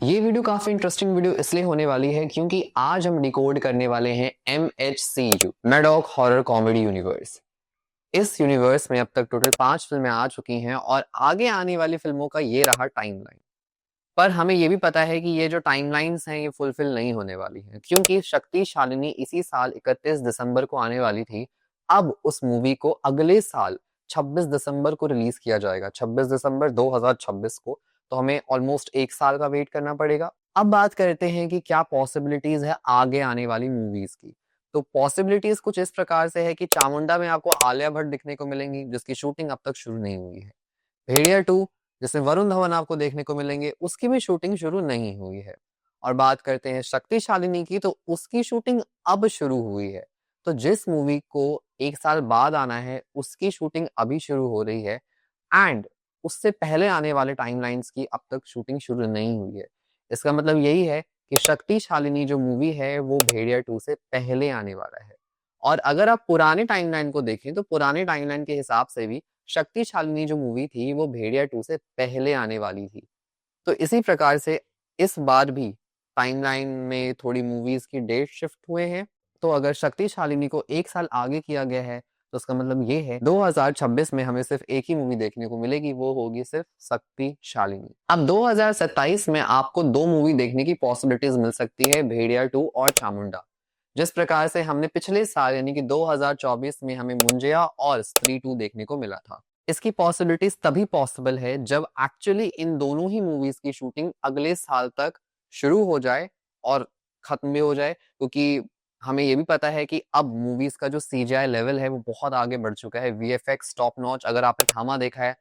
ये वीडियो काफी interesting video इसलिए होने वाली है क्योंकि आज हम डिकोड करने वाले हैं MHCU Maddock horror comedy universe. इस यूनिवर्स में अब तक टोटल 5 फिल्में आ चुकी हैं और आगे आने वाली फिल्मों का ये रहा टाइमलाइन। पर हमें ये भी पता है कि ये जो टाइमलाइंस हैं ये फुलफिल नहीं होने वाली हैं क्योंकि शक्ति शालिनी इसी साल 31 दिसंबर को आने वाली थी। अब उस मूवी को अगले साल 26 दिसंबर को रिलीज किया जाएगा, 26 दिसंबर 2026 को। तो हमें ऑलमोस्ट एक साल का वेट करना पड़ेगा। अब बात करते हैं कि क्या पॉसिबिलिटीज है आगे आने वाली मूवीज की। तो पॉसिबिलिटीज कुछ इस प्रकार से है कि चामुंडा में आपको आलिया भट्ट दिखने को मिलेंगी जिसकी शूटिंग अब तक शुरू नहीं हुई है। भेड़िया 2 जिसमें वरुण धवन आपको देखने को मिलेंगे, उसकी भी शूटिंग शुरू नहीं हुई है। और बात करते हैं शक्ति शालिनी की, तो उसकी शूटिंग अब शुरू हुई है। तो जिस मूवी को एक साल बाद आना है उसकी शूटिंग अभी शुरू हो रही है एंड उससे पहले आने वाले टाइमलाइंस की अब तक शूटिंग शुरू नहीं हुई है। इसका मतलब यही है कि शक्ति शालिनी जो मूवी है वो भेड़िया 2 से पहले आने वाला है। और अगर आप पुराने टाइमलाइन को देखें तो पुराने टाइमलाइन के हिसाब से भी शक्ति शालिनी जो मूवी थी वो भेड़िया 2 से पहले आने वाली थी। तो इसी प्रकार से इस बार भी टाइमलाइन में थोड़ी मूवीज की डेट शिफ्ट हुए हैं। तो अगर शक्ति शालिनी को एक साल आगे किया गया है तो उसका मतलब ये है 2026 में हमें सिर्फ एक ही मूवी देखने को मिलेगी, वो होगी सिर्फ शक्ति शालिनी। अब 2027 में आपको दो मूवी देखने की पॉसिबिलिटीज मिल सकती है, भेड़िया 2 और चामुंडा। जिस प्रकार से हमने पिछले साल यानी कि 2024 में हमें मुंजिया और स्त्री 2 देखने को मिला था। इसकी पॉसिबिलिटीज तभी पॉसिबल है जब एक्चुअली इन दोनों ही मूवीज की शूटिंग अगले साल तक शुरू हो जाए और खत्म भी हो जाए, क्योंकि हमें ये भी पता है कि अब मूवीज का जो सीजीआई लेवल है वो बहुत आगे बढ़ चुका है। वीएफएक्स टॉप नॉच, अगर आपने थामा देखा है,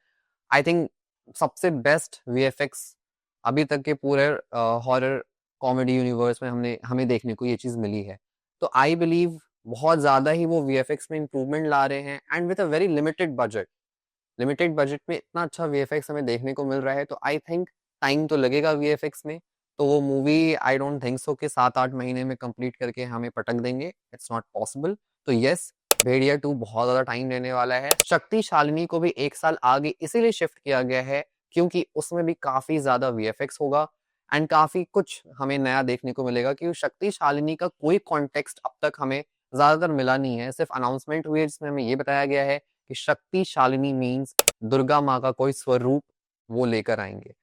आई थिंक सबसे बेस्ट वीएफएक्स अभी तक के पूरे हॉरर कॉमेडी यूनिवर्स में हमने हमें देखने को ये चीज मिली है। तो आई बिलीव बहुत ज्यादा ही वो वीएफएक्स में इंप्रूवमेंट ला रहे हैं and with a very limited budget में इतना अच्छा वीएफएक्स हमें देखने को मिल रहा है। तो आई थिंक टाइम तो लगेगा वीएफएक्स में। तो वो movie I don't think so कि 7-8 महीने में कंप्लीट करके हमें पटक देंगे, इट्स नॉट पॉसिबल। तो यस, भेड़िया 2 बहुत ज्यादा टाइम लेने वाला है। शक्ति शालिनी को भी एक साल आगे इसीलिए शिफ्ट किया गया है क्योंकि उसमें भी काफी ज्यादा वीएफएक्स होगा एंड काफी कुछ हमें नया देखने को मिलेगा। क्योंकि शक्ति शालिनी का कोई कॉन्टेक्स्ट अब तक हमें ज्यादातर मिला नहीं है, सिर्फ अनाउंसमेंट हुई है जिसमें हमें ये बताया गया है कि शक्ति शालिनी मीन्स दुर्गा माँ का कोई स्वरूप वो लेकर आएंगे।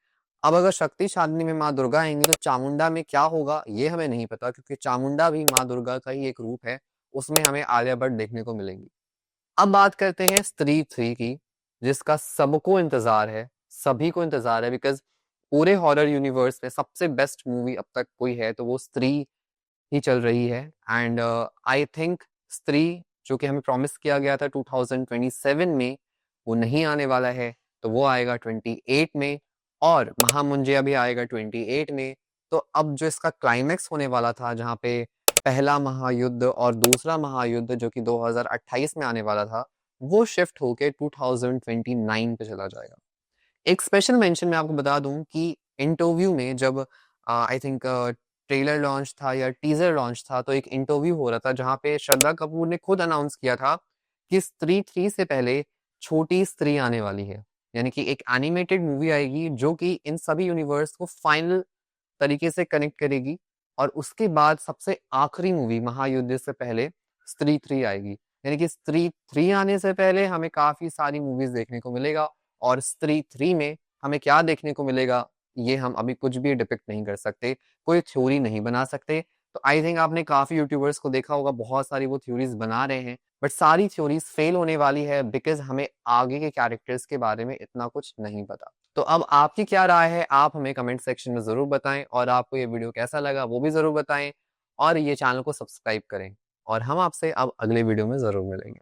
अब अगर शक्ति शालिनी में माँ दुर्गा आएंगी तो चामुंडा में क्या होगा ये हमें नहीं पता, क्योंकि चामुंडा भी माँ दुर्गा का ही एक रूप है, उसमें हमें आलिया भट्ट देखने को मिलेंगी। अब बात करते हैं स्त्री 3 की, जिसका सबको इंतजार है, सभी को इंतजार है, बिकॉज पूरे हॉरर यूनिवर्स में सबसे बेस्ट मूवी अब तक कोई है तो वो स्त्री ही चल रही है। एंड आई थिंक स्त्री जो कि हमें प्रॉमिस किया गया था 2027 में, वो नहीं आने वाला है। तो वो आएगा 28 में और महामुंजिया भी आएगा 28 में। तो अब जो इसका क्लाइमैक्स होने वाला था, जहाँ पे पहला महायुद्ध और दूसरा महायुद्ध जो कि 2028 में आने वाला था, वो शिफ्ट होके 2029 पे चला जाएगा। एक स्पेशल मेंशन मैं आपको बता दूं कि इंटरव्यू में जब आई थिंक ट्रेलर लॉन्च था या टीजर लॉन्च था, तो एक इंटरव्यू हो रहा था जहां पे श्रद्धा कपूर ने खुद अनाउंस किया था कि स्त्री 3 से पहले छोटी स्त्री आने वाली है। यानी कि एक एनिमेटेड मूवी आएगी जो कि इन सभी यूनिवर्स को फाइनल तरीके से कनेक्ट करेगी। और उसके बाद सबसे आखिरी मूवी महायुद्ध से पहले स्त्री 3 आएगी। यानी कि स्त्री 3 आने से पहले हमें काफी सारी मूवीज देखने को मिलेगा और स्त्री 3 में हमें क्या देखने को मिलेगा ये हम अभी कुछ भी डिपिक्ट नहीं कर सकते, कोई थ्योरी नहीं बना सकते। तो आई थिंक आपने काफी यूट्यूबर्स को देखा होगा, बहुत सारी वो थ्योरीज बना रहे हैं, बट सारी थ्योरीज फेल होने वाली है बिकॉज हमें आगे के कैरेक्टर्स के बारे में इतना कुछ नहीं पता। तो अब आपकी क्या राय है, आप हमें कमेंट सेक्शन में जरूर बताएं और आपको ये वीडियो कैसा लगा वो भी जरूर बताएं और ये चैनल को सब्सक्राइब करें। और हम आपसे अब अगले वीडियो में जरूर मिलेंगे।